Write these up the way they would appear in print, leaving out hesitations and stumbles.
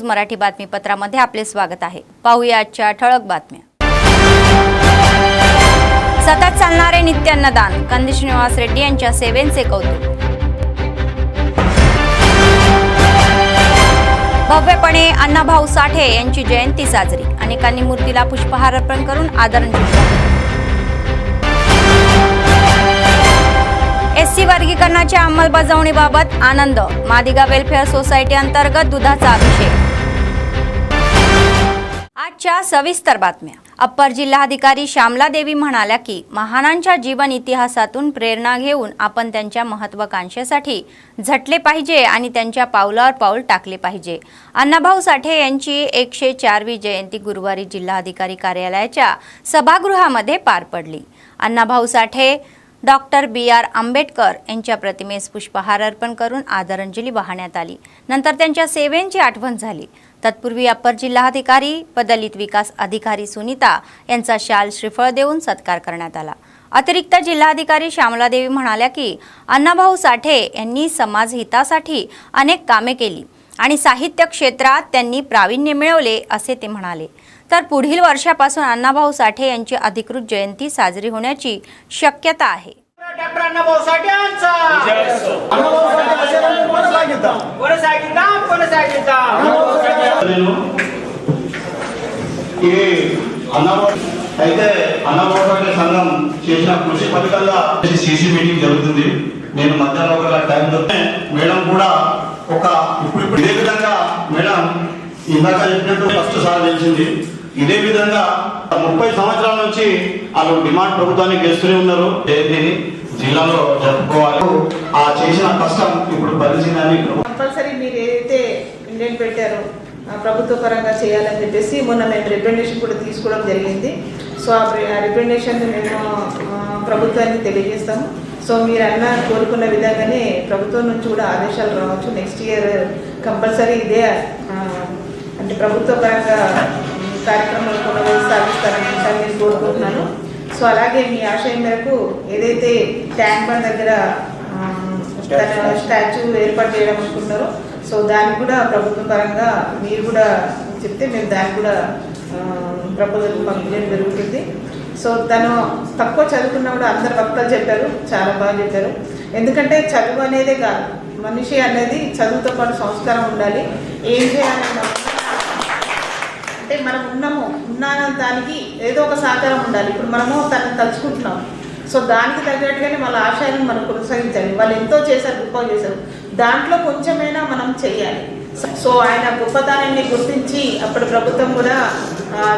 मराठी बातमीपत्रामध्ये आपले स्वागत आहे। पाहूया आजच्या ठळक बातम्या। सतत चालणारे नित्य अन्नदान, कंदी श्रीनिवास रेड्डी यांच्या सेवेचे कौतुक। भव्यपणे अण्णाभाऊ साठे यांची जयंती साजरी, अनेकांनी मूर्तीला पुष्पहार अर्पण करून आदरांजली। एससी वर्गीकरणाच्या अंमलबजावणीबाबत आनंद, मादिगा वेलफेअर सोसायटी अंतर्गत दुधाचा अभिषेक। आजच्या सविस्तर बातम्या। अप्पर जिल्हाधिकारी श्यामला देवी म्हणाल्या की महानांच्या जीवन इतिहासातून प्रेरणा घेऊन आपण त्यांच्या महत्त्वाकांक्षेसाठी झटले पाहिजे आणि त्यांच्या पावलावर पाऊल टाकले पाहिजे। अण्णाभाऊ साठे यांची 104वी जयंती गुरुवारी जिल्हाधिकारी कार्यालयाच्या सभागृहामध्ये पार पडली। अण्णाभाऊ साठे डॉक्टर BR आंबेडकर यांच्या प्रतिमेस पुष्पहार अर्पण करून आदरांजली वाहण्यात आली। नंतर त्यांच्या सेवेची आठवण झाली। तत्पूर्वी अप्पर जिल्हाधिकारी पदलित विकास अधिकारी सुनीता यांचा शाल श्रीफळ देऊन सत्कार करण्यात आला। अतिरिक्त जिल्हाधिकारी श्यामला देवी म्हणाल्या की अण्णाभाऊ साठे यांनी समाज हितासाठी अनेक कामे केली आणि साहित्य क्षेत्रात त्यांनी प्रावीण्य मिळवले असे ते म्हणाले। तर पुढील वर्षापासून अण्णाभाऊ साठे यांची अधिकृत जयंती साजरी होण्याची शक्यता आहे। डॉक्टर अण्णाभाऊ साठे यांचा अण्णाभाऊ साठे అయితే అన్నబాబు సాఠే సంఘం చేసిన కృషి ఫలితంగా సిసి మీటింగ్ జరుగుతుంది। నేను మధ్యాహ్నం ఒక టైం దొరికితే మేడం కూడా ఒక ఇప్పుడు ఇదే విధంగా మేడం ఇందాక చెప్పినట్టు ఫస్ట్ సార్ తెలిసింది। ఇదే విధంగా 30 సంవత్సరాల నుంచి వాళ్ళు డిమాండ్ ప్రభుత్వానికి చేస్తూనే ఉన్నారు। జయంతిని జిల్లాలో జరుపుకోవాలి। ఆ చేసిన కష్టం ఇప్పుడు పరిచిందని కంపల్సరీ మీరు ఏదైతే ఇండియన్ పెట్టారో ప్రభుత్వ పరంగా చేయాలని చెప్పేసి మొన్న మేము రికమెండేషన్ కూడా తీసుకోవడం జరిగింది। సో ఆ రికమెండేషన్ మేము ప్రభుత్వానికి తెలియజేస్తాము। సో మీరు అన్న కోరుకున్న విధంగానే ప్రభుత్వం నుంచి కూడా ఆదేశాలు రావచ్చు। నెక్స్ట్ ఇయర్ కంపల్సరీ ఇదే అంటే ప్రభుత్వ పరంగా కార్యక్రమాలు కొనసాగిస్తారని నేను కోరుకుంటున్నాను। సో అలాగే మీ ఆశయం మేరకు ఏదైతే ట్యాంక్ బండ్ దగ్గర తన స్టాచ్యూ ఏర్పాటు చేయడం అనుకుంటున్నారో సో దానికి కూడా ప్రభుత్వ పరంగా మీరు కూడా చెప్తే మేము దానికి కూడా ప్రపోజల్ పంపించడం జరుగుతుంది। సో తను తక్కువ చదువుకున్నా కూడా అందరు వక్తలు చెప్పారు, చాలా బాగా చెప్పారు। ఎందుకంటే చదువు అనేదే కాదు, మనిషి అనేది చదువుతో పాటు సంస్కారం ఉండాలి। ఏం చేయాలన్నా అంటే మనం ఉన్న దానికి ఏదో ఒక సహకారం ఉండాలి। ఇప్పుడు మనము తనని తలుచుకుంటున్నాం, సో దానికి తగ్గట్టుగానే వాళ్ళ ఆశయాలను మనం కొనసాగించాలి। వాళ్ళు ఎంతో చేశారు, గొప్ప చేశారు, దాంట్లో కొంచెమైనా మనం చెయ్యాలి। సో ఆయన గొప్పతనాన్ని గుర్తించి అప్పుడు ప్రభుత్వం కూడా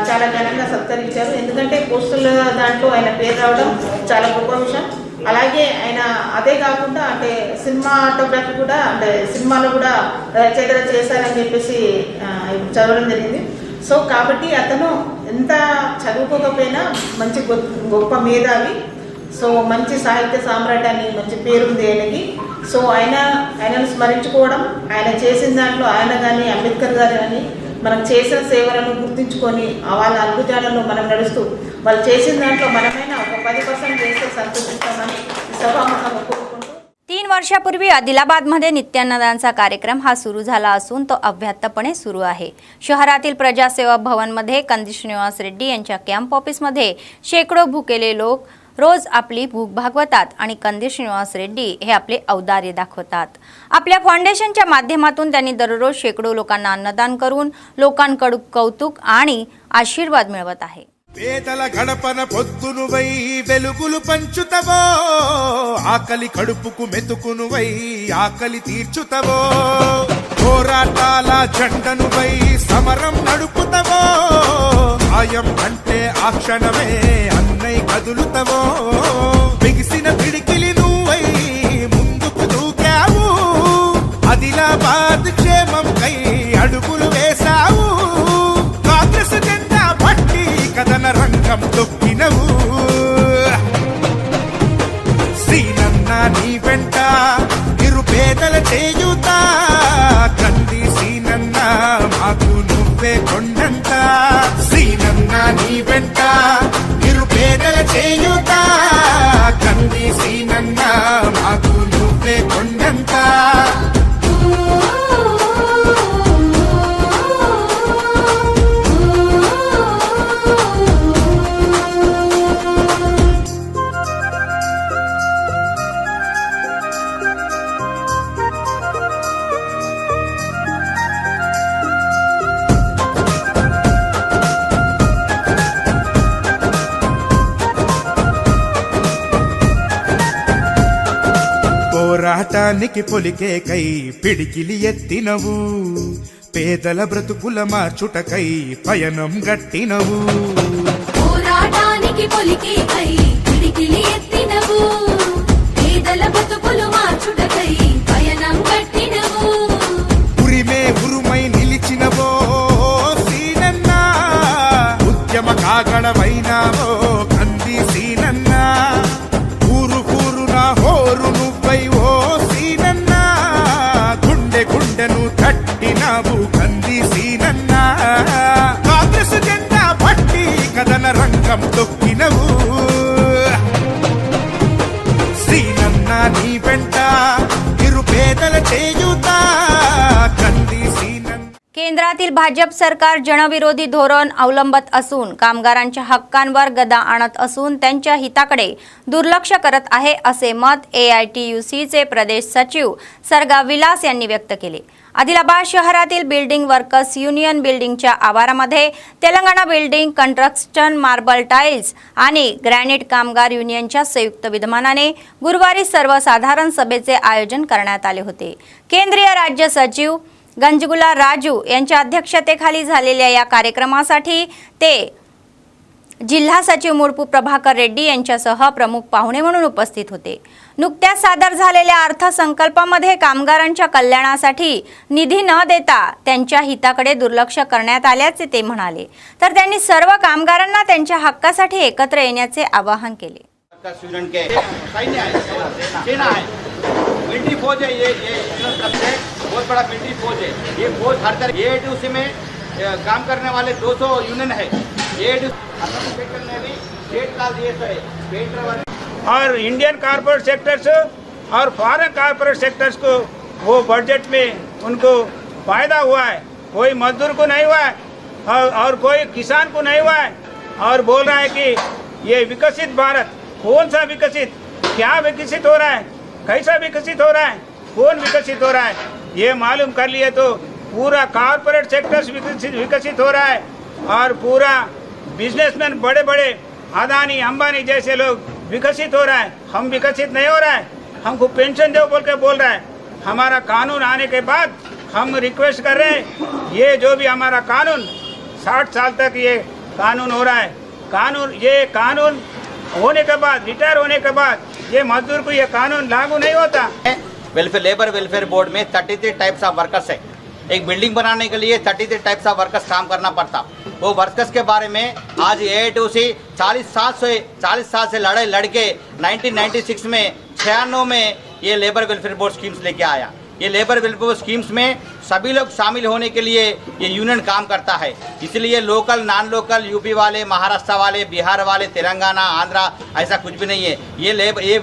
చాలా ఘనంగా సత్కరించారు। ఎందుకంటే పోస్టుల దాంట్లో ఆయన పేరు రావడం చాలా గొప్ప విషయం। అలాగే ఆయన అదే కాకుండా అంటే సినిమాటోగ్రఫీ కూడా అంటే సినిమాలో కూడా రచయితగా చేశారని చెప్పేసి చదవడం జరిగింది। సో కాబట్టి అతను ఎంత చదువుకోకపోయినా మంచి గొప్ప మేధావి, సో మంచి సాహిత్య సామ్రాటాన్ని మంచి పేరుంది ఆయనకి। సో ఆయనను స్మరించుకోవడం, ఆయన చేసిన దాంట్లో ఆయన కానీ అంబేద్కర్ గారు కానీ మనం చేసిన సేవలను గుర్తించుకొని వాళ్ళ అద్భుతాలను మనం నడుస్తూ వాళ్ళు చేసిన दांట్లో మనమైనా ఒక 10% చేస్తే సంతోషిస్తామని సభాముఖంగా కోరుకుంటూ 3 वर्षापूर्वी आदिलाबादमध्ये नित्यान्नदानचा कार्यक्रम हा सुरू झाला असून तो अव्याहतपणे सुरू आहे। शहरातील प्रजासेवा भवनमध्ये कंदी श्रीनिवास रेड्डी यांच्या कॅम्प ऑफिसमध्ये शेकडो भुकेले लोक रोज आपली भूक भागवतात आणि कंदी श्रीनिवास रेड्डी हे आपले औदार्य दाखवतात। आपल्या फाउंडेशनच्या माध्यमातून त्यांनी दररोज शेकडो लोकांना अन्नदान करून लोकांकडून कौतुक आणि आशीर्वाद मिळवत आहे। పేదల గడపన పొద్దునువై వెలుగులు పంచుతవో, ఆకలి కడుపుకు మెతుకునువై ఆకలి తీర్చుతవో, పోరాటాల జెండనువై సమరం నడుపుతవో, ఆయం అంటే ఆ క్షణమే అన్నై కదులుతవో, బిగిసిన పిడికిలి నువ్వై ముందుకు దూకావు, ఆదిలాబాద్ క్షేమం కై అడుగులు వేశావు, కాంగ్రెస్ జెండా పట్టి కథన రంగం తొక్కినవు, శ్రీనన్న నీ వెంట నిరుపేదల చేయుత, కంది శ్రీనన్న మాకు నువ్వే కొండంత, శ్రీనన్న నీ వెంట నిరుపేదల చేయుత, కంది శ్రీనన్న మాకు నువ్వే కొండంత। పోరాటానికి పొలికేకై పిడికిలి ఎత్తినవు, పేదల బ్రతుకుల మార్చుటకై పయనం గట్టినవు. పోరాటానికి పొలికేకై పిడికిలి ఎత్తినవు, పేదల బ్రతుకులు మార్చుటకై పయనం గట్టినవు. ఉరిమే ఉరుమై నిలిచినవో సీనన్న, ఉద్యమ కాగడవైనావో కంది సీనన్న. ఊరు కూరున హోరు నువ్వై ఓ సీనన్న, గుండె గుండెను తట్టినావు కంది సీనన్న. కాంగ్రెస్ జెండా పట్టి కథన రంగం తొక్కినవు, సీనన్న నీ వెంట నిరుపేదల చేయుతా కంది సీనన్న. केंद्रातील भाजप सरकार जनविरोधी धोरण अवलंबत असून कामगारांच्या हक्कांवर गदा आणत असून त्यांच्या हिताकडे दुर्लक्ष करत आहे असे मत AITUCचे प्रदेश सचिव सरगा विलास यांनी व्यक्त केले. आदिलाबाद शहरातील बिल्डिंग वर्कर्स युनियन बिल्डिंगच्या आवारामध्ये Telangana building construction marble tiles आणि ग्रॅनाइट कामगार युनियनच्या संयुक्त विद्यमानाने गुरुवारी सर्वसाधारण सभेचे आयोजन करण्यात आले होते. केंद्रीय राज्य सचिव गंजगुला राजू यांच्या अध्यक्षतेखाली झालेल्या या कार्यक्रमासाठी ते जिल्हा सचिव मुडपू प्रभाकर रेड्डी यांच्यासह प्रमुख पाहुणे म्हणून उपस्थित होते. नुकत्याच सादर झालेल्या अर्थसंकल्पामध्ये कामगारांच्या कल्याणासाठी निधी न देता त्यांच्या हिताकडे दुर्लक्ष करण्यात आल्याचे ते म्हणाले. तर त्यांनी सर्व कामगारांना त्यांच्या हक्कासाठी एकत्र येण्याचे आवाहन केले. स्टूडेंट के सैन्य है, सेना है, मिलिट्री फौज है. ये सबसे बहुत बड़ा मिलिट्री फौज है. ये फौज हर तरह AITUC में काम करने वाले 200 यूनियन है. AITUC सेक्टर में भी स्टेट का दिए है, पेंटर और इंडियन कॉर्पोरेट सेक्टर्स और फॉरेन कॉर्पोरेट सेक्टर्स को वो बजट में उनको फायदा हुआ है. कोई मजदूर को नहीं हुआ है और कोई किसान को नहीं हुआ है. और बोल रहा है कि ये विकसित भारत, कौन सा विकसित, क्या विकसित हो रहा है, कैसा विकसित हो रहा है, कौन विकसित हो रहा है, ये मालूम कर लिए तो पूरा कॉर्पोरेट सेक्टर्स विकसित हो रहा है. और पूरा बिजनेसमैन बड़े बड़े अदानी अंबानी जैसे लोग विकसित हो रहा है. हम विकसित नहीं हो रहा है. हमको पेंशन दो बोल के बोल रहा है. हमारा कानून आने के बाद हम रिक्वेस्ट कर रहे हैं, ये जो भी हमारा कानून 60 साल तक ये कानून हो रहा है, ये कानून होने के बाद, रिटायर होने के बाद ये मजदूर को ये कानून लागू नहीं होता. लेबर वेलफेयर बोर्ड में 33 टाइप्स ऑफ वर्कर्स है. एक बिल्डिंग बनाने के लिए 33 टाइप्स ऑफ वर्कर्स काम करना पड़ता. वो वर्कर्स के बारे में आज AITUC 40 साल से लड़ाई लड़के 1996 में 96 में ये लेबर वेलफेयर बोर्ड स्कीम्स लेके आया. ये लेबर वेलफेयर स्कीम्स में सभी लोग शामिल होने के लिए ये यूनियन काम करता है. इसलिए लोकल नॉन लोकल यूपी वाले, महाराष्ट्र वाले, बिहार वाले, तेलंगाना, आंध्रा ऐसा कुछ भी नहीं है. ये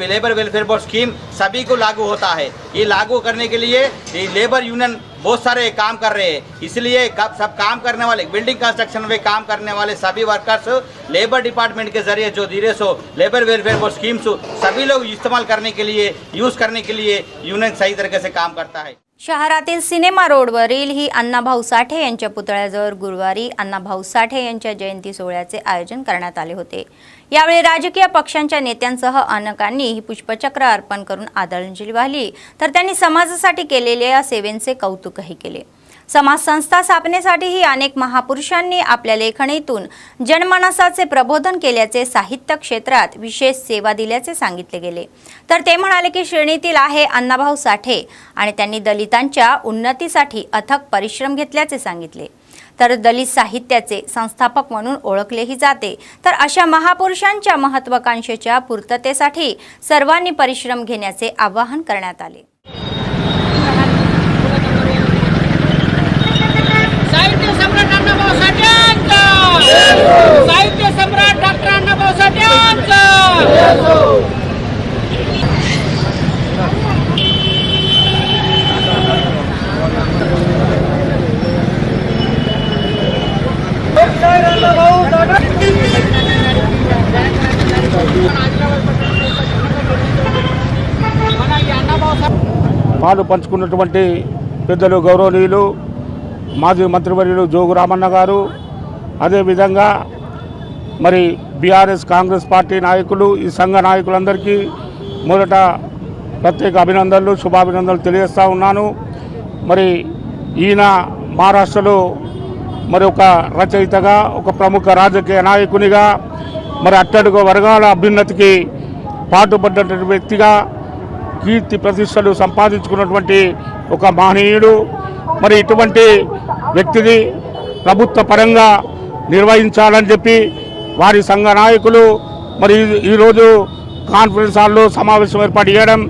लेबर वेलफेयर बोर्ड स्कीम सभी को लागू होता है. ये लागू करने के लिए ये लेबर यूनियन बहुत सारे काम कर रहे हैं. इसलिए सब काम करने वाले बिल्डिंग कंस्ट्रक्शन में काम करने वाले सभी वर्कर्स लेबर डिपार्टमेंट के जरिए जो धीरे so labour welfare board schemes सभी लोग इस्तेमाल करने के लिए, यूज करने के लिए यूनियन सही तरीके से काम करता है. शहरातील सिनेमा रोडवरील ही अण्णाभाऊ साठे यांच्या पुतळ्याजवळ गुरुवारी अण्णाभाऊ साठे यांच्या जयंती सोहळ्याचे आयोजन करण्यात आले होते. यावेळी राजकीय पक्षांच्या नेत्यांसह अनेकांनी ही पुष्पचक्र अर्पण करून आदरांजली वाहिली. तर त्यांनी समाजासाठी केलेल्या सेवेचे कौतुकही केले. समाज संस्था स्थापनेसाठीही अनेक महापुरुषांनी आपल्या लेखणीतून जनमानसाचे प्रबोधन केल्याचे, साहित्य क्षेत्रात विशेष सेवा दिल्याचे सांगितले गेले. तर ते म्हणाले की श्रेणीतील आहे अण्णाभाऊ साठे आणि त्यांनी दलितांच्या उन्नतीसाठी अथक परिश्रम घेतल्याचे सांगितले. तर दलित साहित्याचे संस्थापक म्हणून ओळखलेही जाते. तर अशा महापुरुषांच्या महत्त्वाकांक्षेच्या पूर्ततेसाठी सर्वांनी परिश्रम घेण्याचे आवाहन करण्यात आले. साहित्य सम्राट अण्णाभाऊ साठ्यांचा, साहित्य सम्राट डॉक्टर अण्णाभाऊ साठ्यांचा. పాలు పంచుకున్నటువంటి పెద్దలు గౌరవనీయులు మాజీ మంత్రివర్యులు జోగు రామన్న గారు, అదేవిధంగా మరి బీఆర్ఎస్ కాంగ్రెస్ పార్టీ నాయకులు, ఈ సంఘ నాయకులందరికీ మొదట ప్రత్యేక అభినందనలు శుభాభినందనలు తెలియజేస్తూ ఉన్నాను. మరి ఈయన మహారాష్ట్రలో మరి ఒక రచయితగా, ఒక ప్రముఖ రాజకీయ నాయకునిగా, మరి అట్టడుగు వర్గాల అభ్యున్నతికి పాటుపడ్డటువంటి వ్యక్తిగా కీర్తి ప్రతిష్టలు సంపాదించుకున్నటువంటి ఒక మహనీయుడు. మరి ఇటువంటి వ్యక్తిని ప్రభుత్వ పరంగా నిర్వహించాలని చెప్పి వారి సంఘ నాయకులు మరి ఈరోజు కాన్ఫరెన్స్ హాల్లో సమావేశం ఏర్పాటు చేయడం,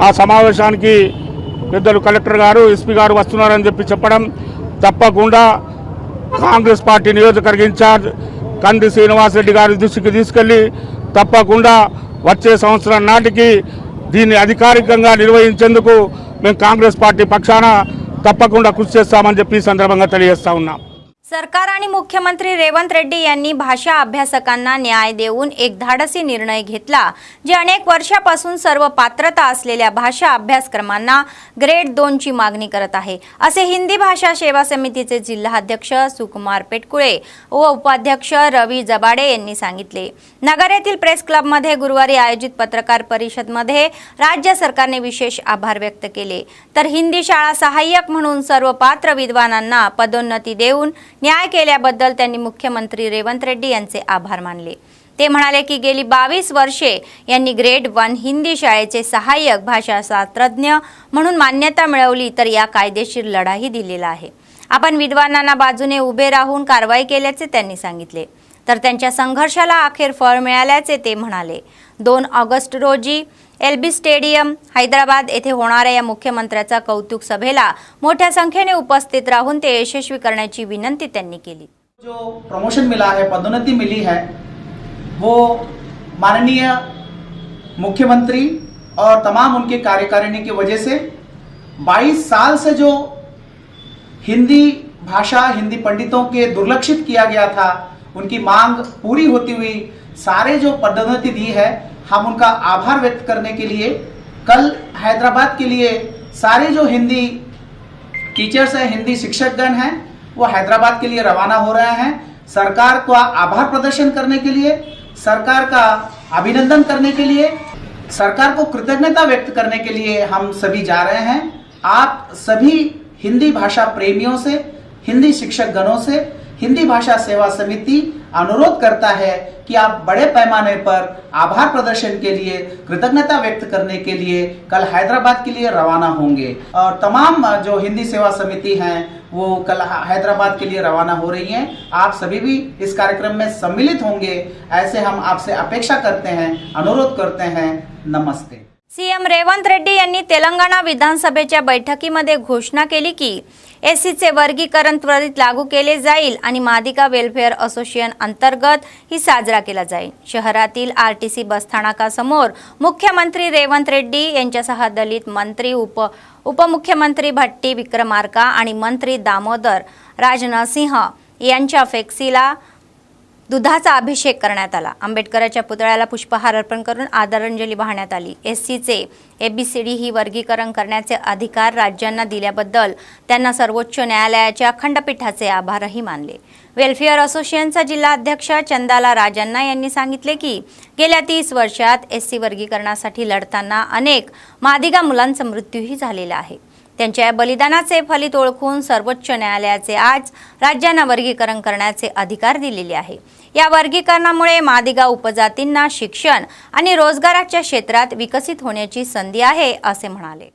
ఆ సమావేశానికి పెద్దలు కలెక్టర్ గారు, ఎస్పీ గారు వస్తున్నారని చెప్పి చెప్పడం, తప్పకుండా కాంగ్రెస్ పార్టీ నియోజకవర్గ ఇన్ఛార్జ్ కంది శ్రీనివాసరెడ్డి గారి దృష్టికి తీసుకెళ్లి తప్పకుండా వచ్చే సంవత్సరం నాటికి దీన్ని అధికారికంగా నిర్వహించేందుకు మేము కాంగ్రెस పార్టీ పక్షాన తప్పకుండా కృషి చేస్తామని చెప్పి ఈ సందర్భంగా తెలియజేస్తా ఉన్నాం. सरकार आणि मुख्यमंत्री रेवंत रेड्डी यांनी भाषा अभ्यासकांना न्याय देऊन एक धाडसी निर्णय घेतला, जे अनेक वर्षापासून सर्व पात्रता असलेल्या भाषा अभ्यासक्रमांना ग्रेड 2 ची मागणी करत आहे, असे हिंदी भाषा सेवा समितीचे जिल्हाध्यक्ष सुकुमार पेटकुळे व उपाध्यक्ष रवी जबाडे यांनी सांगितले. नगर येथील प्रेस क्लबमध्ये गुरुवारी आयोजित पत्रकार परिषदेमध्ये राज्य सरकारने विशेष आभार व्यक्त केले. तर हिंदी शाळा सहाय्यक म्हणून सर्व पात्र विद्वानांना पदोन्नती देऊन न्याय केल्याबद्दल त्यांनी मुख्यमंत्री रेवंत रेड्डी यांचे आभार मानले. ते म्हणाले की गेली 22 वर्षे यांनी ग्रेड 1 हिंदी शाळेचे सहाय्यक भाषाशास्त्रज्ञ म्हणून मान्यता मिळवली, तर या कायदेशीर लढाही दिलेला आहे. आपण विद्वानांना बाजूने उभे राहून कारवाई केल्याचे त्यांनी सांगितले. तर त्यांच्या संघर्षाला अखेर फळ मिळाल्याचे ते म्हणाले. 2 ऑगस्ट रोजी एलबी स्टेडियम हैदराबाद येथे होणाऱ्या या मुख्यमंत्र्याचा कौतुक सभेला मोठ्या संख्येने उपस्थित राहून ते यशस्वी करण्याची विनंती त्यांनी केली. जो प्रमोशन मिला है, पदोन्नति मिली है, वो माननीय मुख्यमंत्री और तमाम उनके कार्यकारिणी की वजह से 22 साल से जो हिंदी भाषा, हिंदी पंडितों के दुर्लक्षित किया गया था, उनकी मांग पूरी होती हुई सारे जो पदोन्नति दी है, हम उनका आभार व्यक्त करने के लिए कल हैदराबाद के लिए सारे जो हिंदी टीचर्स हैं, हिंदी शिक्षकगण हैं, वो हैदराबाद के लिए रवाना हो रहे हैं. सरकार का आभार प्रदर्शन करने के लिए, सरकार का अभिनंदन करने के लिए, सरकार को कृतज्ञता व्यक्त करने के लिए हम सभी जा रहे हैं. आप सभी हिंदी भाषा प्रेमियों से, हिंदी शिक्षक गणों से हिंदी भाषा सेवा समिति अनुरोध करता है कि आप बड़े पैमाने पर आभार प्रदर्शन के लिए, कृतज्ञता व्यक्त करने के लिए कल हैदराबाद के लिए रवाना होंगे. और तमाम जो हिंदी सेवा समिति हैं वो कल हैदराबाद के लिए रवाना हो रही हैं. आप सभी भी इस कार्यक्रम में सम्मिलित होंगे, ऐसे हम आपसे अपेक्षा करते हैं, अनुरोध करते हैं. नमस्ते. सीएम रेवंत रेड्डी यांनी तेलंगणा विधानसभेच्या बैठकीमध्ये घोषणा केली की एससीचे वर्गीकरण त्वरित लागू केले जाईल आणि मादिका वेलफेअर असोसिएशन अंतर्गत ही साजरा केला जाईल. शहरातील आरटीसी बसस्थानकासमोर मुख्यमंत्री रेवंत रेड्डी यांच्यासह दलित मंत्री, उपमुख्यमंत्री भट्टी विक्रमार्का आणि मंत्री दामोदर राजनसिंह यांच्या फ्लेक्सीला दुधाचा अभिषेक करण्यात आला. आंबेडकरांच्या पुतळ्याला पुष्पहार अर्पण करून आदरांजली वाहण्यात आली. एससीचे एबीसीडी ही वर्गीकरण करण्याचे अधिकार राज्यांना दिल्याबद्दल त्यांना सर्वोच्च न्यायालयाच्या खंडपीठाचे आभारही मानले. वेलफेअर असोसिएशनचा जिल्हा अध्यक्ष चंदाला राजन्ना यांनी सांगितले की गेल्या 30 वर्षात एससी वर्गीकरणासाठी लढताना अनेक मादिगा मुलांचा मृत्यूही झालेला आहे. त्यांच्या या बलिदानाचे फलित ओळखून सर्वोच्च न्यायालयाचे आज राज्यांना वर्गीकरण करण्याचे अधिकार दिलेले आहे. या वर्गीकरणामुळे मादिगा उपजातींना शिक्षण आणि रोजगाराच्या क्षेत्रात विकसित होण्याची संधी आहे, असे म्हणाले.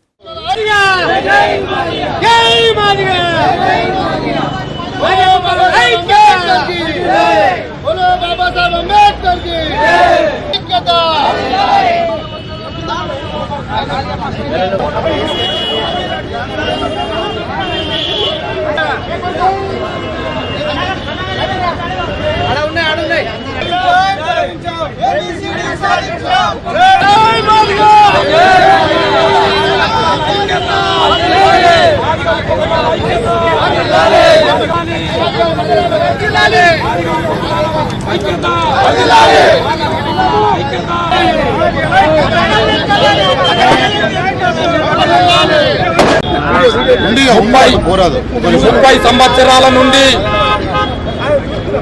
ముప్పై సంవత్సరాల నుండి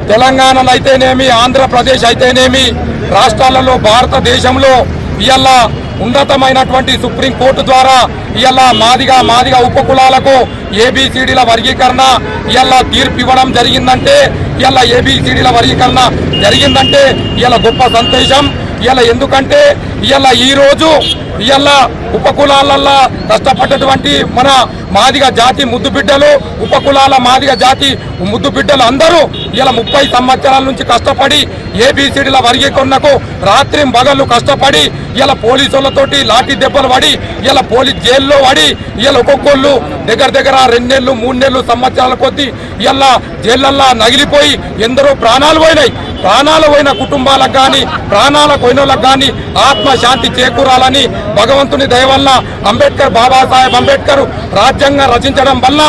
తెలంగాణలో అయితేనేమి, ఆంధ్రప్రదేశ్ అయితేనేమి, రాష్ట్రాలలో భారతదేశంలో ఇవాళ ఉన్నతమైనటువంటి సుప్రీంకోర్టు ద్వారా ఇలా మాదిగా ఉపకులాలకు ఏబిసిడీల వర్గీకరణ ఇలా తీర్పు ఇవ్వడం జరిగిందంటే, ఇలా ఏబిసిడీల వర్గీకరణ జరిగిందంటే ఇలా గొప్ప సంతోషం. ఇలా ఎందుకంటే ఇలా ఈరోజు ఇలా ఉపకులాలల్లో కష్టపడ్డటువంటి మన మాదిగ జాతి ముద్దు బిడ్డలు, ఉపకులాల మాదిగ జాతి ముద్దు బిడ్డలు అందరూ ఇలా 30 సంవత్సరాల నుంచి కష్టపడి ఏబిసిడీల వర్గీకరణకు రాత్రి పగళ్ళు కష్టపడి ఇలా పోలీసులతోటి లాఠీ దెబ్బలు పడి ఇలా పోలీస్ జైల్లో పడి ఇలా ఒక్కొక్కళ్ళు దగ్గర 2 నెలలు 3 నెలలు సంవత్సరాల కొద్దీ ఇలా జైళ్ళల్లో నగిలిపోయి ఎందరో ప్రాణాలు పోయినాయి. ప్రాణాలు పోయిన కుటుంబాలకు కానీ ప్రాణాలకు పోయిన వాళ్ళకి కానీ ఆత్మశాంతి చేకూరాలని భగవంతుని దయ వల్ల బాబాసాహెబ్ అంబేద్కర్ రాజ్యాంగం రచించడం వల్ల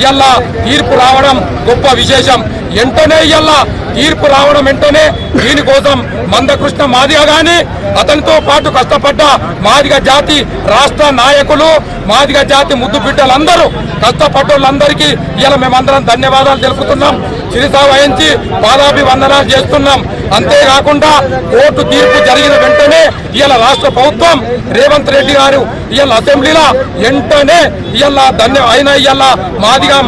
ఇలా తీర్పు రావడం గొప్ప విశేషం. వెంటనే ఇలా తీర్పు రావడం వెంటనే దీనికోసం మందకృష్ణ మాదిగ కానీ అతనితో పాటు కష్టపడ్డ మాదిగ జాతి రాష్ట్ర నాయకులు, మాదిగ జాతి ముద్దు బిడ్డలందరూ కష్టపడ్డోళ్ళందరికీ ఇలా మేమందరం ధన్యవాదాలు తెలుపుతున్నాం. శిరసా వహించి పాదాభివందనాలు చేస్తున్నాం. అంతేకాకుండా కోర్టు తీర్పు జరిగిన వెంటనే ఇలా రాష్ట్ర ప్రభుత్వం రేవంత్ రెడ్డి గారు ఇలా అసెంబ్లీలో వెంటనే ఇలా ఇలా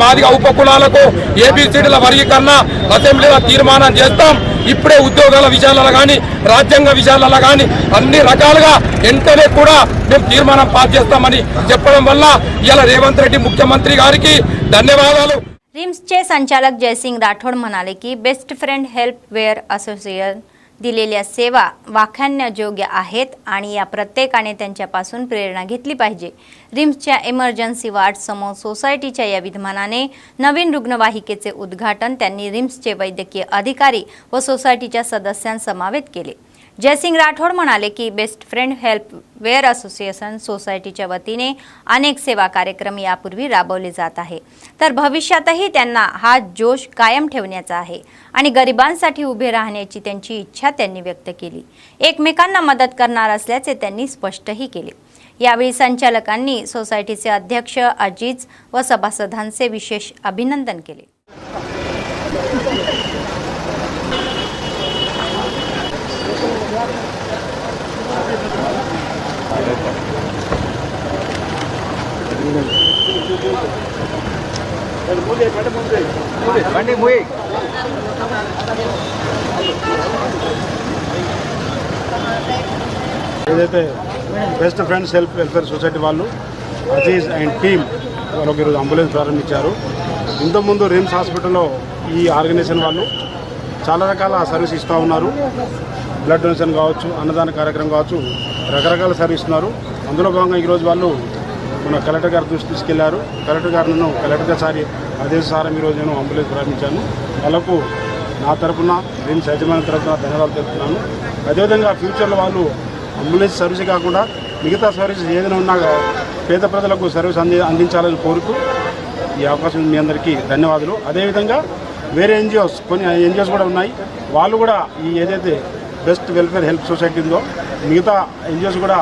మాదిగ ఉపకులాలకు ఏబిసిడీల వర్గీకరణ అసెంబ్లీలో తీర్మానం చేస్తాం. ఇప్పుడే ఉద్యోగాల విషయాలలో కానీ రాజ్యాంగ విషయాలలో కానీ అన్ని రకాలుగా వెంటనే కూడా మేము తీర్మానం పాస్ చేస్తామని చెప్పడం వల్ల ఇలా రేవంత్ రెడ్డి मुख्यमंत्री गाరికి ధన్యవాదాలు. रिम्सचे संचालक जयसिंग राठोड म्हणाले की Best Friend Help Wear Association दिलेल्या सेवा वाखाणण्याजोग्य आहेत आणि या प्रत्येकाने त्यांच्यापासून प्रेरणा घेतली पाहिजे. रिम्सच्या इमर्जन्सी वार्ड समोर सोसायटीच्या या विद्यमानाने नवीन रुग्णवाहिकेचे उद्घाटन त्यांनी रिम्सचे वैद्यकीय अधिकारी व सोसायटीच्या सदस्यांसमवेत केले. जयसिंग राठोड म्हणाले की Best Friend Help Wear Association सोसायटीच्या वतीने अनेक सेवा कार्यक्रम यापूर्वी राबवले जात आहे, तर भविष्यातही त्यांना हा जोश कायम ठेवण्याचा आहे आणि गरिबांसाठी उभे राहण्याची त्यांची इच्छा त्यांनी व्यक्त केली. एकमेकांना मदत करणार असल्याचे त्यांनी स्पष्टही केले. यावेळी संचालकांनी सोसायटीचे अध्यक्ष अजीज व सभासदांचे विशेष अभिनंदन केले. ఏదైతే బెస్ట్ ఫ్రెండ్స్ వెల్ఫేర్ సొసైటీ వాళ్ళు అజీజ్ అండ్ టీమ్ వాళ్ళకి ఈరోజు అంబులెన్స్ ప్రారంభించారు. ఇంతకుముందు రిమ్స్ హాస్పిటల్లో ఈ ఆర్గనైజేషన్ వాళ్ళు చాలా రకాల సర్వీస్ ఇస్తూ ఉన్నారు. బ్లడ్ డొనేషన్ కావచ్చు, అన్నదాన కార్యక్రమం కావచ్చు, రకరకాల సర్వీస్ ఉన్నారు. అందులో భాగంగా ఈరోజు వాళ్ళు మన కలెక్టర్ గారి దృష్టి తీసుకెళ్లారు. కలెక్టర్ గారు నన్ను కలెక్టర్ గారి ఆదేశానుసారం ఈరోజు నేను అంబులెన్స్ ప్రారంభించాను. వాళ్ళకు నా తరఫున రిమ్స్ యజమాని తరఫున ధన్యవాదాలు తెలుపుతున్నాను. అదేవిధంగా ఫ్యూచర్లో వాళ్ళు అంబులెన్స్ సర్వీస్ కాకుండా మిగతా సర్వీసెస్ ఏదైనా ఉన్నా పేద ప్రజలకు సర్వీస్ అందించాలని కోరుతూ ఈ అవకాశం మీ అందరికీ ధన్యవాదాలు. అదేవిధంగా వేరే కొన్ని ఎన్జిఓస్ కూడా ఉన్నాయి. వాళ్ళు కూడా ఈ ఏదైతే బెస్ట్ వెల్ఫేర్ హెల్ప్ సొసైటీ ఉందో మిగతా ఎన్జిఓస్ కూడా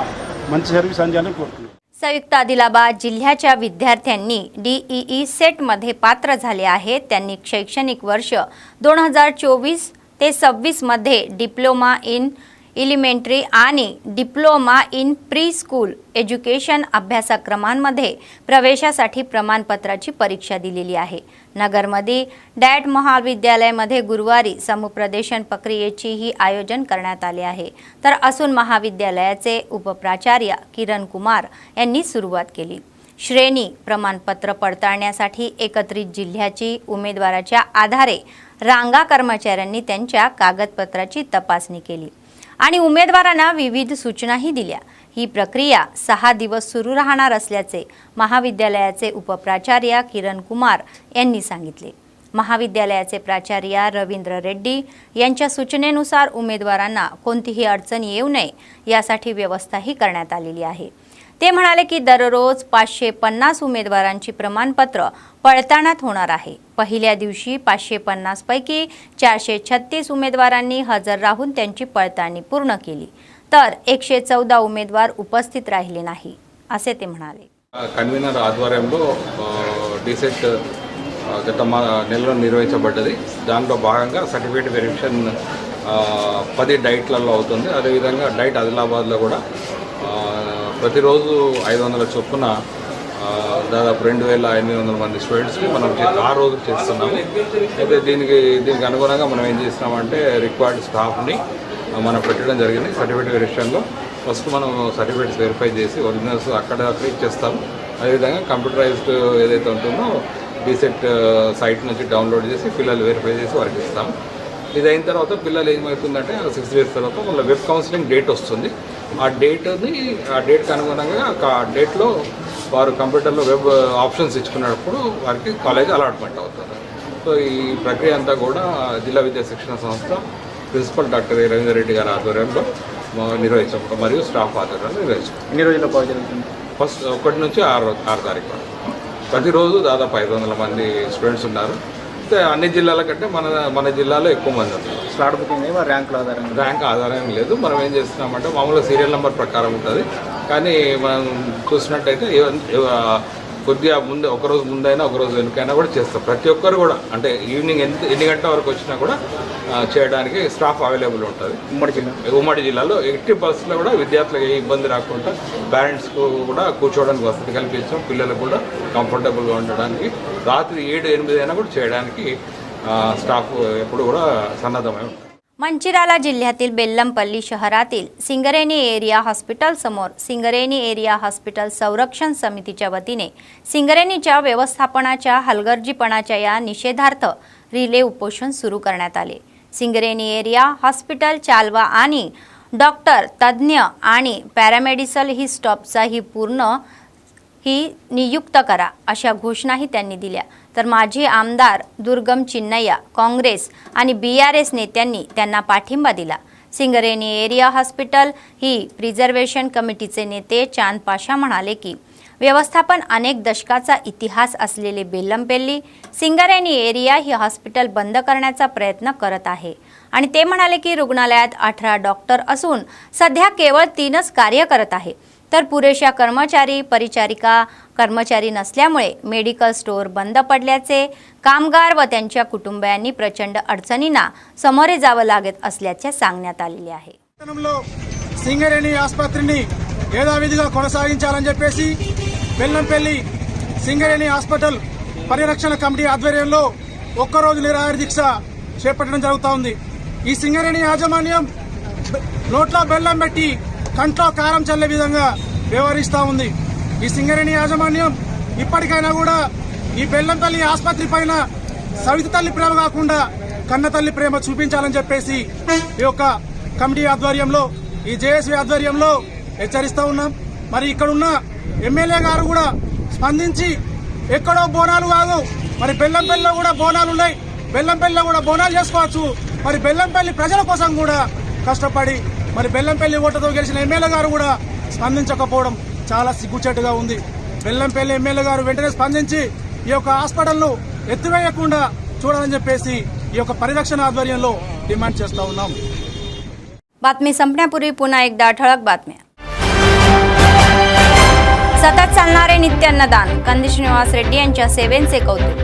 మంచి సర్వీస్ అందించాలని కోరుతున్నాను. संयुक्त आदिलाबाद जिल्ह्याच्या विद्यार्थ्यांनी DEE सेटमध्ये पात्र झाले आहेत. त्यांनी शैक्षणिक वर्ष 2024 ते 26 मध्ये डिप्लोमा इन एलिमेंटरी आणि diploma in pre school education अभ्यासक्रमांमध्ये प्रवेशासाठी प्रमाणपत्राची परीक्षा दिलेली आहे. नगरमध्ये डॅट महाविद्यालयामध्ये गुरुवारी समुपदेशन प्रक्रियेचीही आयोजन करण्यात आले आहे. तर असून महाविद्यालयाचे उपप्राचार्य किरण कुमार यांनी सुरुवात केली. श्रेणी प्रमाणपत्र पडताळण्यासाठी एकत्रित जिल्ह्याची उमेदवाराच्या आधारे रांगा कर्मचाऱ्यांनी त्यांच्या कागदपत्राची तपासणी केली आणि उमेदवारांना विविध सूचनाही दिल्या. ही प्रक्रिया 6 दिवस सुरू राहणार असल्याचे महाविद्यालयाचे उपप्राचार्य किरण कुमार यांनी सांगितले. महाविद्यालयाचे प्राचार्य रवींद्र रेड्डी यांच्या सूचनेनुसार उमेदवारांना कोणतीही अडचण येऊ नये यासाठी व्यवस्थाही करण्यात आलेली आहे. ते म्हणाले की दररोज 550 उमेदवारांची प्रमाणपत्र पडताळण्यात होणार आहे. पहिल्या दिवशी 550 पैकी 436 उमेदवारांनी हजर राहून त्यांची पडताळणी पूर्ण केली, तर 114 उमेदवार उपस्थित राहिले नाही असे ते म्हणाले. కన్వీనర్ ఆధ్వర్యంలో డిసెట్ గత నెలలో నిర్వహించబడ్డది. దాంట్లో భాగంగా సర్టిఫికేట్ వెరిఫికేషన్ 10 డైట్లలో అవుతుంది. అదేవిధంగా డైట్ ఆదిలాబాద్లో కూడా ప్రతిరోజు 500 చొప్పున దాదాపు 2,800 మంది స్టూడెంట్స్కి మనం ఆ రోజు చేస్తున్నాము. అయితే దీనికి అనుగుణంగా మనం ఏం చేస్తున్నామంటే రిక్వైర్డ్ స్టాఫ్ని మనం పెట్టడం జరిగింది. సర్టిఫికేట్ వెరిఫికేషన్లో ఫస్ట్ మనం సర్టిఫికేట్స్ వెరిఫై చేసి ఒరిజినల్స్ అక్కడ ఇచ్చేస్తాము. అదేవిధంగా కంప్యూటరైజ్డ్ ఏదైతే ఉంటుందో డీసెట్ సైట్ నుంచి డౌన్లోడ్ చేసి పిల్లలు వెరిఫై చేసి వారికి ఇస్తాము. ఇది అయిన తర్వాత పిల్లలు ఏమవుతుందంటే 6 days తర్వాత మళ్ళీ వెబ్ కౌన్సిలింగ్ డేట్ వస్తుంది. ఆ డేట్కి అనుగుణంగా ఆ డేట్లో వారు కంప్యూటర్లో వెబ్ ఆప్షన్స్ ఇచ్చుకున్నప్పుడు వారికి కాలేజ్ అలాట్మెంట్ అవుతుంది. సో ఈ ప్రక్రియ అంతా కూడా జిల్లా విద్యా శిక్షణ సంస్థ ప్రిన్సిపల్ డాక్టర్ రవీందర్ రెడ్డి గారి ఆధ్వర్యంలో నిర్వహించడం మరియు స్టాఫ్ ఆధ్వర్యంలో నిర్వహించడం. ఎన్ని రోజుల్లో కాలేజ్ జరుగుతుంది? ఫస్ట్ 1 నుంచి 6 తారీఖు వరకు ప్రతిరోజు దాదాపు 500 మంది స్టూడెంట్స్ ఉన్నారు. అయితే అన్ని జిల్లాల కంటే మన జిల్లాలో ఎక్కువ మంది ఉన్నారు. స్లాట్ బుకింగ్ ర్యాంక్ ఆధారం లేదు. మనం ఏం చేస్తున్నామంటే మామూలుగా సీరియల్ నెంబర్ ప్రకారం ఉంటుంది. కానీ మనం చూసినట్టయితే కొద్దిగా ముందు ఒకరోజు ముందైనా ఒకరోజు వెనుకైనా కూడా చేస్తాం. ప్రతి ఒక్కరు కూడా అంటే ఈవినింగ్ ఎన్ని గంటల వరకు వచ్చినా కూడా చేయడానికి స్టాఫ్ అవైలబుల్ ఉంటుంది. ఉమ్మడి జిల్లాలో 80% కూడా విద్యార్థులకు ఏ ఇబ్బంది రాకుండా పేరెంట్స్కు కూడా కూర్చోవడానికి వసతి కల్పించాం. పిల్లలకు కూడా కంఫర్టబుల్గా ఉండడానికి రాత్రి 7-8 అయినా కూడా చేయడానికి स्टाफ एప్పుడు కూడా సన్నద్ధమై ఉంటారు. मंचिराला जिल्ह्यातील बेल्लमपल्ली शहरातील सिंगरेनी एरिया हॉस्पिटल समोर सिंगरेनी एरिया हॉस्पिटल संरक्षण समितीच्या वतीने सिंगरेनीच्या व्यवस्थापनाच्या हलगर्जीपणाच्या या निषेधार्थ रिले उपोषण सुरू करण्यात आले. सिंगरेनी एरिया हॉस्पिटल चालवा आणि डॉक्टर तज्ञ आणि पॅरामेडिकल ही स्टॉपचा ही नियुक्त करा अशा घोषणाही त्यांनी दिल्या. तर माजी आमदार दुर्गम चिन्नय्या काँग्रेस आणि BRS नेत्यांनी त्यांना पाठिंबा दिला. सिंगरेनी एरिया हॉस्पिटल ही प्रिझर्वेशन कमिटीचे नेते चांद पाशा म्हणाले की व्यवस्थापन अनेक दशकाचा इतिहास असलेले बेल्लमपल्ली सिंगरेनी एरिया ही हॉस्पिटल बंद करण्याचा प्रयत्न करत आहे आणि ते म्हणाले की रुग्णालयात 18 डॉक्टर असून सध्या केवळ 3च कार्य करत आहे. तर पुरेशा कर्मचारी परिचारिका कर्मचारी नसल्यामुळे मेडिकल स्टोअर बंद पडल्याचे कामगार व त्यांच्या कुटुंबियांनी प्रचंड अडचणींना सामोरे जावे लागत असल्याचे सांगण्यात आलेले आहे. సింగరేణి ఆసుపత్రిని యథావిధిగా కొనసాగించాలని చెప్పేసి బెల్లంపల్లి సింగరేణి హాస్పిటల్ పరిరక్షణ కమిటీ ఆధ్వర్యంలో ఒక్కరోజు నిరాహార దీక్ష చేపట్టడం జరుగుతోంది. ఈ సింగరేణి యాజమాన్యం నోట్లో బెల్లం పెట్టి కంట్లో కారం చల్లే విధంగా వ్యవహరిస్తూ ఉంది. ఈ సింగరేణి యాజమాన్యం ఇప్పటికైనా కూడా ఈ బెల్లంపల్లి ఆసుపత్రి పైన సవితి తల్లి ప్రేమ కాకుండా కన్న తల్లి ప్రేమ చూపించాలని చెప్పేసి ఈ యొక్క కమిటీ ఆధ్వర్యంలో ఈ జేఎస్వి ఆధ్వర్యంలో హెచ్చరిస్తూ ఉన్నాం. మరి ఇక్కడ ఉన్న ఎమ్మెల్యే గారు కూడా స్పందించి ఎక్కడో బోనాలు కాదు, మరి బెల్లంపల్లిలో కూడా బోనాలు ఉన్నాయి, బెల్లంపల్లిలో కూడా బోనాలు చేసుకోవచ్చు. మరి బెల్లంపల్లి ప్రజల కోసం కూడా కష్టపడి మరి బెల్లంపల్లి ఓటుతో గెలిచిన ఎమ్మెల్యే గారు కూడా స్పందించకపోవడం చాలా సిగ్గుచేటుగా ఉంది. బెల్లంపల్లి ఎమ్మెల్యే గారు వెంటనే స్పందించి ఈ యొక్క హాస్పిటల్ను ఎత్తివేయకుండా చూడాలని చెప్పేసి ఈ యొక్క పరిరక్షణ ఆధ్వర్యంలో డిమాండ్ చేస్తా ఉన్నాం. बातमी संपण्यापूर्वी पुन्हा एकदा ठळक बातम्या. सतत चालणारे नित्य अन्नदान कंदी श्रीनिवास रेड्डी यांच्या सेवेचे कौतुक.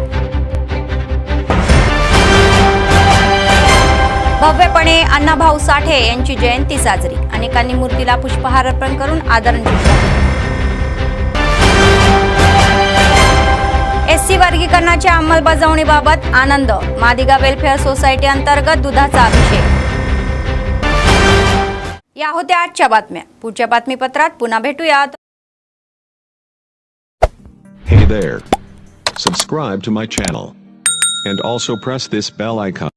भव्यपणे अण्णाभाऊ साठे यांची जयंती साजरी अनेकांनी मूर्तीला पुष्पहार अर्पण करून आदरांजली. SC वर्गीकरणाच्या अंमलबजावणीबाबत आनंद मादिगा वेलफेअर सोसायटी अंतर्गत दुधाचा अभिषेक. या होत्या आजच्या बातम्या. पुढच्या बातमीपत्रात पुन्हा भेटूयात. Hey there. Subscribe to my channel. And also press this bell icon.